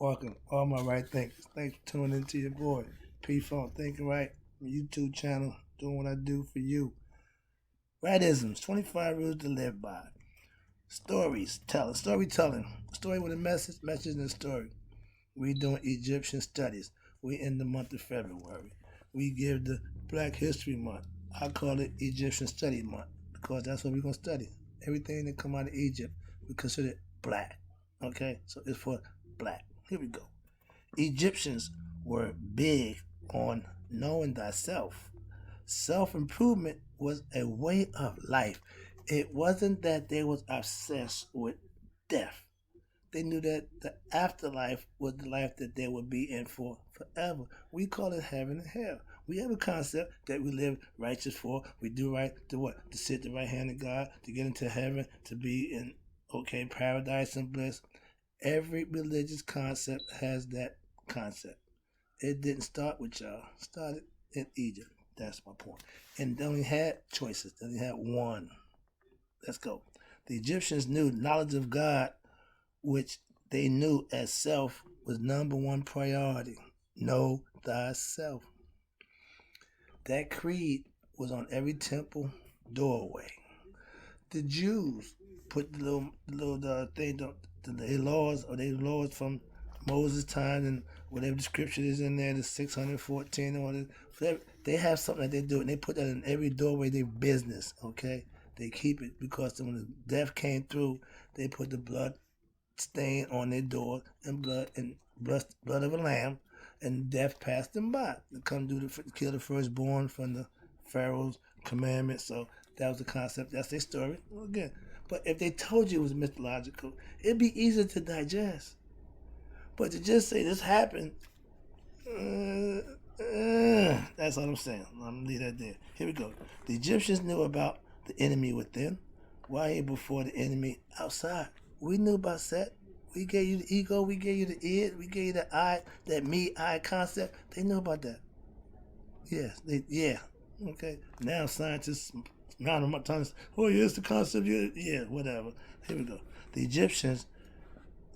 Welcome, all my right thinkers. Thanks for tuning into your boy, Pfunk, Thinking Right, YouTube channel, doing what I do for you. Rightisms, 25 rules to live by. Storytelling. Story with a message and a story. We doing Egyptian studies. We in the month of February. We give the Black History Month. I call it Egyptian Study Month because that's what we're going to study. Everything that come out of Egypt, we consider it black. Okay? So it's for black. Here we go. Egyptians were big on knowing thyself. Self-improvement was a way of life. It wasn't that they was obsessed with death. They knew that the afterlife was the life that they would be in for forever. We call it heaven and hell. We have a concept that we live righteous for. We do right to what? To sit at the right hand of God, to get into heaven, to be in paradise and bliss. Every religious concept has that concept. It didn't start with y'all. It started in Egypt. That's my point. And they only had choices. They only had one. Let's go. The Egyptians knew knowledge of God, which they knew as self, was number one priority. Know thyself. That creed was on every temple doorway. The Jews put the little thing, the laws from Moses' time and whatever the scripture is in there, the 614 or whatever. They have something that they do, and they put that in every doorway. Their business, okay? They keep it because when the death came through, they put the blood stain on their door and blood of a lamb, and death passed them by. They come kill the firstborn from the Pharaoh's commandment. So that was the concept. That's their story. Well, again, but if they told you it was mythological, it'd be easier to digest. But to just say this happened, that's all I'm saying. I'm going to leave that there. Here we go. The Egyptians knew about the enemy within. Why here before the enemy outside? We knew about Set. We gave you the ego. We gave you the id. We gave you the I, that me-I concept. They knew about that. Yes. Okay. Now scientists, now I'm trying to, oh, yes, the concept. Yeah, whatever. Here we go. The Egyptians,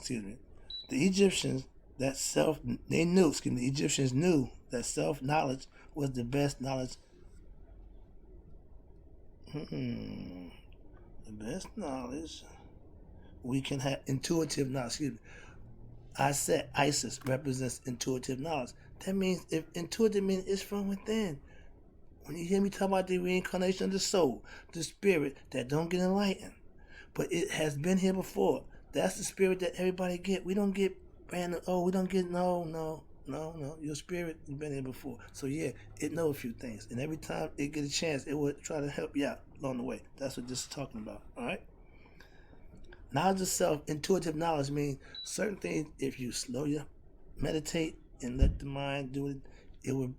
the Egyptians, the Egyptians knew that self-knowledge was the best knowledge. The best knowledge we can have. Intuitive knowledge. I said Isis represents intuitive knowledge. That means, if intuitive means it's from within. When you hear me talk about the reincarnation of the soul, the spirit that don't get enlightened, but it has been here before. That's the spirit that everybody get. We don't get random. Oh, we don't get no. Your spirit has been here before. So yeah, it know a few things, and every time it get a chance, it will try to help you out along the way. That's what this is talking about. All right. Knowledge of self, intuitive knowledge means certain things. If you slow your meditate and let the mind do it, it will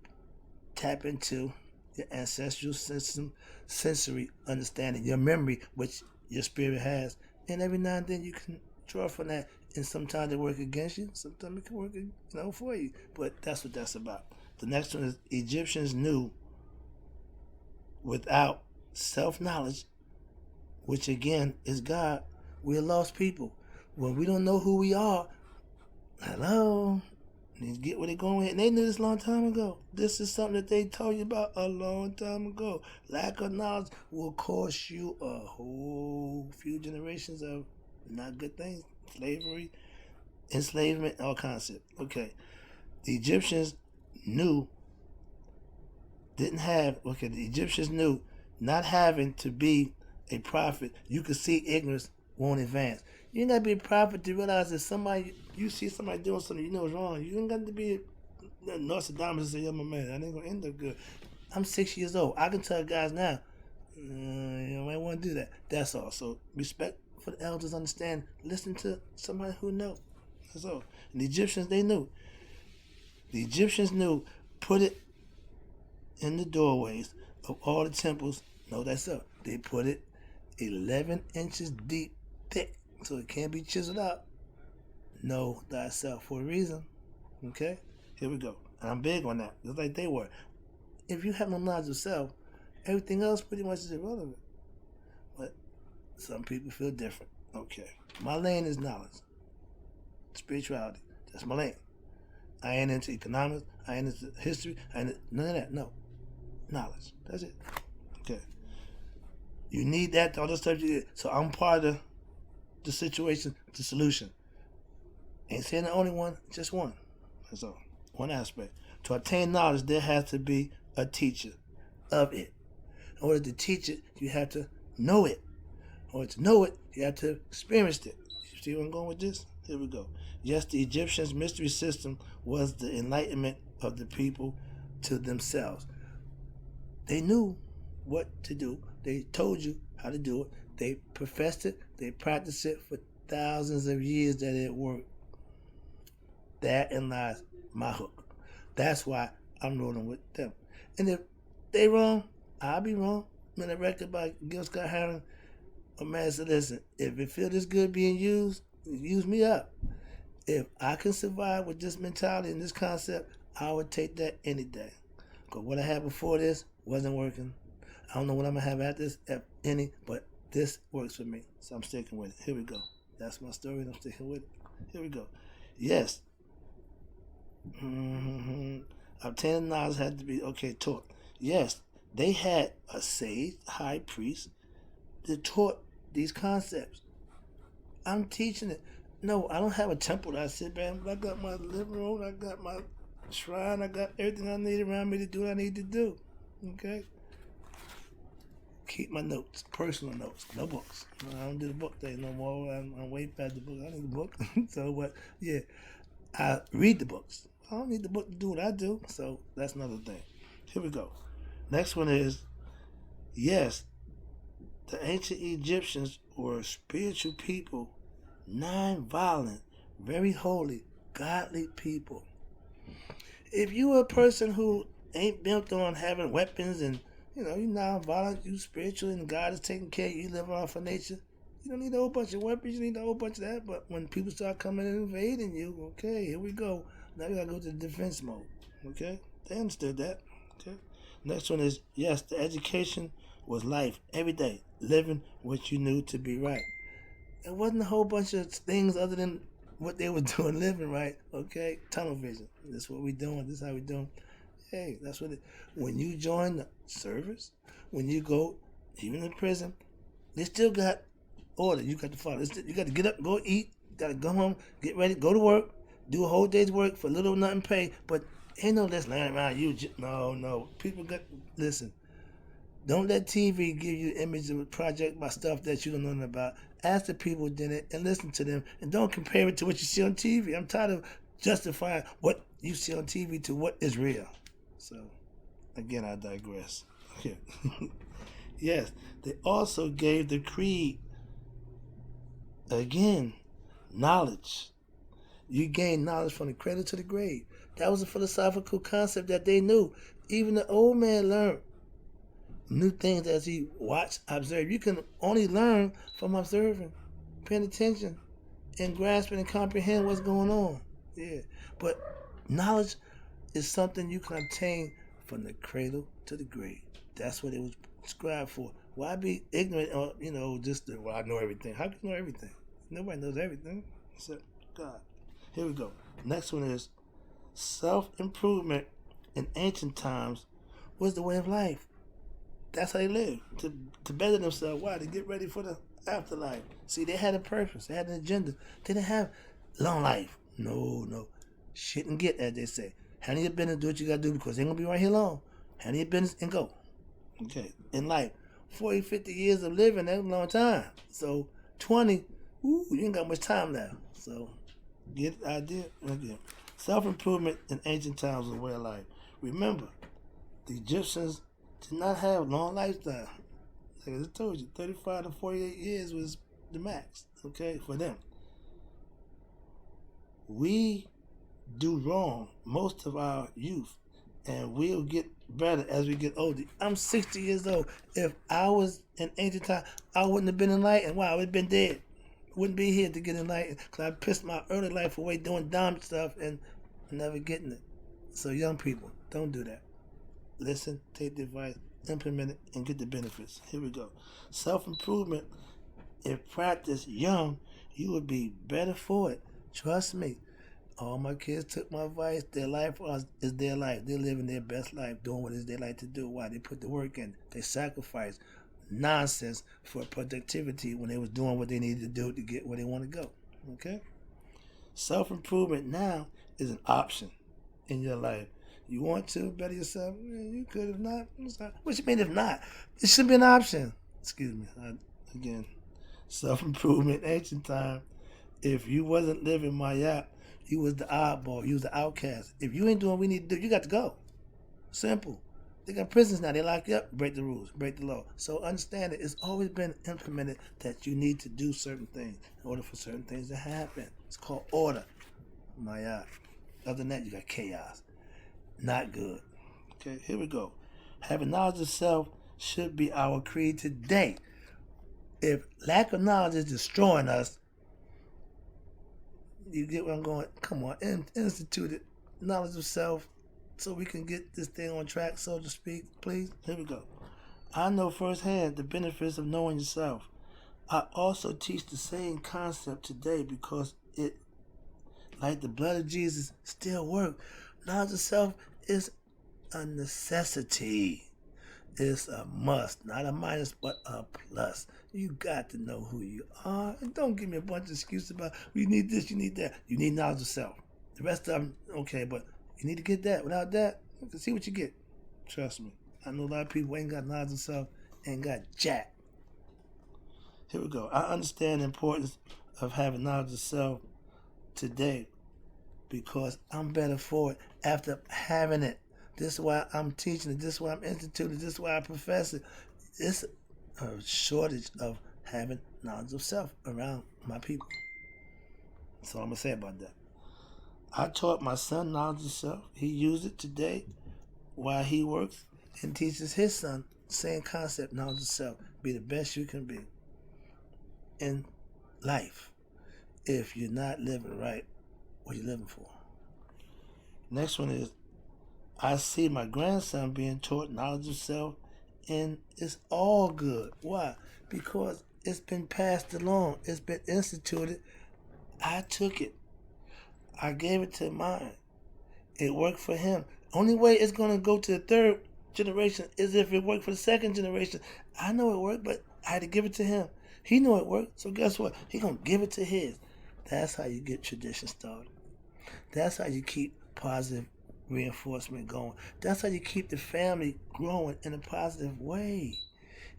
tap into your ancestral system, sensory understanding, your memory, which your spirit has, and every now and then you can draw from that. And sometimes they work against you, sometimes it can work, for you. But that's what that's about. The next one is Egyptians knew without self-knowledge, which again is God, we're lost people. When we don't know who we are, hello, they get where they're going with. And they knew this a long time ago. This is something that they told you about a long time ago. Lack of knowledge will cost you a whole few generations of not good things. Slavery, enslavement, all concepts. Okay. The Egyptians knew, the Egyptians knew not having to be a prophet, you could see ignorance won't advance. You ain't got to be a prophet to realize that you see somebody doing something you know is wrong. You ain't got to be Nostradamus and say, yo, my man, that ain't going to end up good. I'm 6 years old. I can tell guys now, you might want to do that. That's all. So respect for the elders, understand, listen to somebody who knows. That's all. And the Egyptians, they knew. The Egyptians knew, put it in the doorways of all the temples. Know thyself. They put it 11 inches deep, thick, so it can't be chiseled out. Know thyself for a reason. Okay? Here we go. And I'm big on that, just like they were. If you have no knowledge of self, everything else pretty much is irrelevant. But some people feel different. Okay. My lane is knowledge, spirituality. That's my lane. I ain't into economics. I ain't into history. I ain't into none of that. No. Knowledge. That's it. Okay. You need that, all the stuff you get. So I'm part of the situation, the solution. Ain't saying the only one, just one. That's all. One aspect. To attain knowledge, there has to be a teacher of it. In order to teach it, you have to know it. In order to know it, you have to experience it. You see where I'm going with this? Here we go. Yes, the Egyptians' mystery system was the enlightenment of the people to themselves. They knew what to do. They told you how to do it. They professed it. They practiced it for thousands of years that it worked. Therein lies my hook. That's why I'm rolling with them. And if they wrong, I'll be wrong. In a record by Gil Scott Heron, a man said, listen, if it feel this good being used, use me up. If I can survive with this mentality and this concept, I would take that any day. Because what I had before this wasn't working. I don't know what I'm going to have after this, if any, but this works for me. So I'm sticking with it. Here we go. That's my story, and I'm sticking with it. Here we go. Yes. Obtaining knowledge had to be, taught. Yes, they had a sage, high priest, that taught these concepts. I'm teaching it. No, I don't have a temple that I sit back, but I got my living room, I got my shrine, I got everything I need around me to do what I need to do. Okay? Keep my notes, personal notes, no books. I don't do the book thing no more. I'm way past the book. I need a book. So, but yeah, I read the books. I don't need the book to do what I do. So that's another thing. Here we go. Next one is, yes, the ancient Egyptians were spiritual people, non-violent, very holy, godly people. If you are a person who ain't built on having weapons and you're non-violent, you spiritual, and God is taking care of you, you live off of nature, you don't need a whole bunch of weapons, you need a whole bunch of that. But when people start coming and invading you, okay, here we go. Now we gotta go to the defense mode. Okay? They understood that. Okay? Next one is, yes, the education was life every day, living what you knew to be right. It wasn't a whole bunch of things other than what they were doing, living right. Okay? Tunnel vision. This is what we doing. This is how we doing. Hey, that's what it. When you join the service, when you go, even in prison, they still got order. You got to follow. You got to get up, go eat. Got to go home, get ready, go to work, do a whole day's work for little or nothing pay. But ain't no let's laying around you. No. People got listen. Don't let TV give you images of a project about stuff that you don't know nothing about. Ask the people who did it and listen to them, and don't compare it to what you see on TV. I'm tired of justifying what you see on TV to what is real. So, again, I digress. Yes, they also gave the creed, again, knowledge. You gain knowledge from the cradle to the grave. That was a philosophical concept that they knew. Even the old man learned new things as he watched, observed. You can only learn from observing, paying attention, and grasping and comprehend what's going on. Yeah, but knowledge is something you can obtain from the cradle to the grave. That's what it was prescribed for. Why be ignorant or, I know everything. How can you know everything? Nobody knows everything except God. Here we go. Next one is self-improvement in ancient times was the way of life. That's how they lived. To better themselves. Why? To get ready for the afterlife. See, they had a purpose. They had an agenda. They didn't have long life. No. Shit and get, as they say. Handle your business, do what you gotta do because they ain't gonna be right here long. Handle your business and go. Okay. In life, 40, 50 years of living, that's a long time. So 20, you ain't got much time left. So get the idea? Again. Self-improvement in ancient times was a way of life. Remember, the Egyptians did not have long lifestyle. Like I told you, 35 to 48 years was the max, okay, for them. We do wrong most of our youth, and we'll get better as we get older. I'm 60 years old. If I was in ancient time, I wouldn't have been enlightened. Why? I would have been dead. Wouldn't be here to get enlightened because I pissed my early life away doing dumb stuff and never getting it. So young people, don't do that. Listen, take the advice, implement it, and get the benefits. Here we go. Self-improvement, if practiced young, you would be better for it. Trust me. All my kids took my advice. Their life is their life. They're living their best life, doing what it is they like to do. Why? They put the work in. They sacrifice nonsense for productivity when they was doing what they needed to do to get where they want to go. Okay? Self-improvement now is an option in your life. You want to better yourself? You could. If not, it's not. What you mean if not? It should be an option. Excuse me. Again, self-improvement, ancient time. If you wasn't living Mayat, you was the oddball. You was the outcast. If you ain't doing what we need to do, you got to go. Simple. They got prisons now. They lock you up, break the rules, break the law. So understand it. It's always been implemented that you need to do certain things in order for certain things to happen. It's called order. Mayat. Other than that, you got chaos. Not good. Okay, here we go. Having knowledge of self should be our creed today. If lack of knowledge is destroying us, you get where I'm going? Come on, institute it. Knowledge of self so we can get this thing on track, so to speak, please. Here we go. I know firsthand the benefits of knowing yourself. I also teach the same concept today because it, like the blood of Jesus, still works. Knowledge of self is a necessity. It's a must, not a minus, but a plus. You got to know who you are. And don't give me a bunch of excuses about you need this, you need that. You need knowledge of self. The rest of them, okay, but you need to get that. Without that, you can see what you get. Trust me. I know a lot of people ain't got knowledge of self, ain't got jack. Here we go. I understand the importance of having knowledge of self today because I'm better for it after having it. This is why I'm teaching it. This is why I'm instituting it. This is why I profess it. It's a shortage of having knowledge of self around my people. That's all I'm going to say about that. I taught my son knowledge of self. He used it today while he works and teaches his son the same concept, knowledge of self. Be the best you can be in life. If you're not living right, what are you living for? Next one is, I see my grandson being taught knowledge of self, and it's all good. Why? Because it's been passed along. It's been instituted. I took it. I gave it to mine. It worked for him. Only way it's going to go to the third generation is if it worked for the second generation. I know it worked, but I had to give it to him. He knew it worked, so guess what? He going to give it to his. That's how you get tradition started. That's how you keep positive reinforcement going. That's how you keep the family growing in a positive way.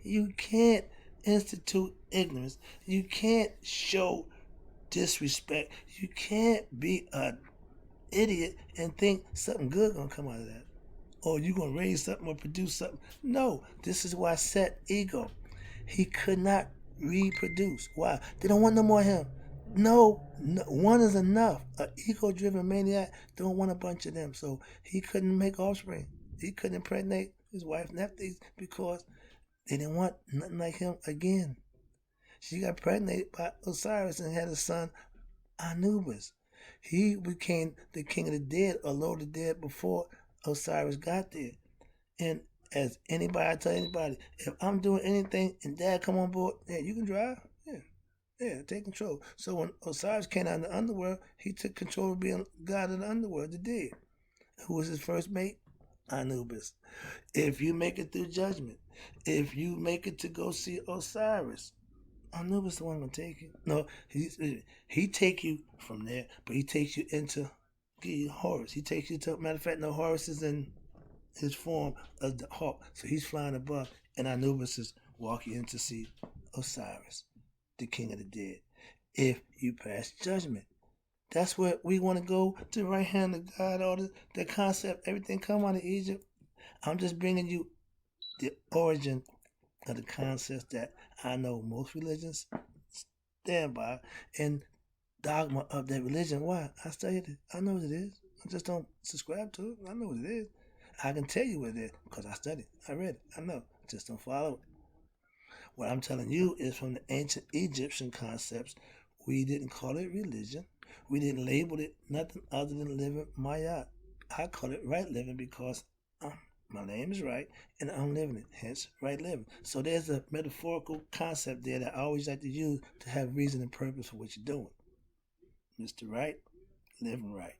You can't institute ignorance. You can't show disrespect. You can't be an idiot and think something good gonna come out of that. Or you're gonna raise something or produce something. No, this is why Set ego. He could not reproduce. Why? They don't want no more of him. No, one is enough. An ego-driven maniac don't want a bunch of them. So he couldn't make offspring. He couldn't impregnate his wife Nephthys because they didn't want nothing like him again. She got pregnant by Osiris and had a son, Anubis. He became the king of the dead or Lord of the dead before Osiris got there. And as anybody, I tell anybody, if I'm doing anything and Dad come on board, yeah, you can drive. Yeah, take control. So when Osiris came out in the underworld, he took control of being God of the underworld, the dead. Who was his first mate? Anubis. If you make it through judgment, if you make it to go see Osiris, Anubis the one gonna take you. No, he take you from there, but he takes you into Horus. He takes you to, matter of fact, no, Horus is in his form of the hawk, so he's flying above, and Anubis is walking in to see Osiris, the king of the dead. If you pass judgment, that's where we want to go, to the right hand of God. All the concept, everything come out of Egypt. I'm just bringing you the origin of the concepts that I know most religions stand by, and dogma of that religion. Why? I studied it. I know what it is. I just don't subscribe to it. I know what it is. I can tell you what it is because I studied. I read it. I know. Just don't follow it. What I'm telling you is from the ancient Egyptian concepts. We didn't call it religion. We didn't label it nothing other than living Mayat. I call it right living because my name is right and I'm living it, hence right living. So there's a metaphorical concept there that I always like to use to have reason and purpose for what you're doing. Mr. Right, living right.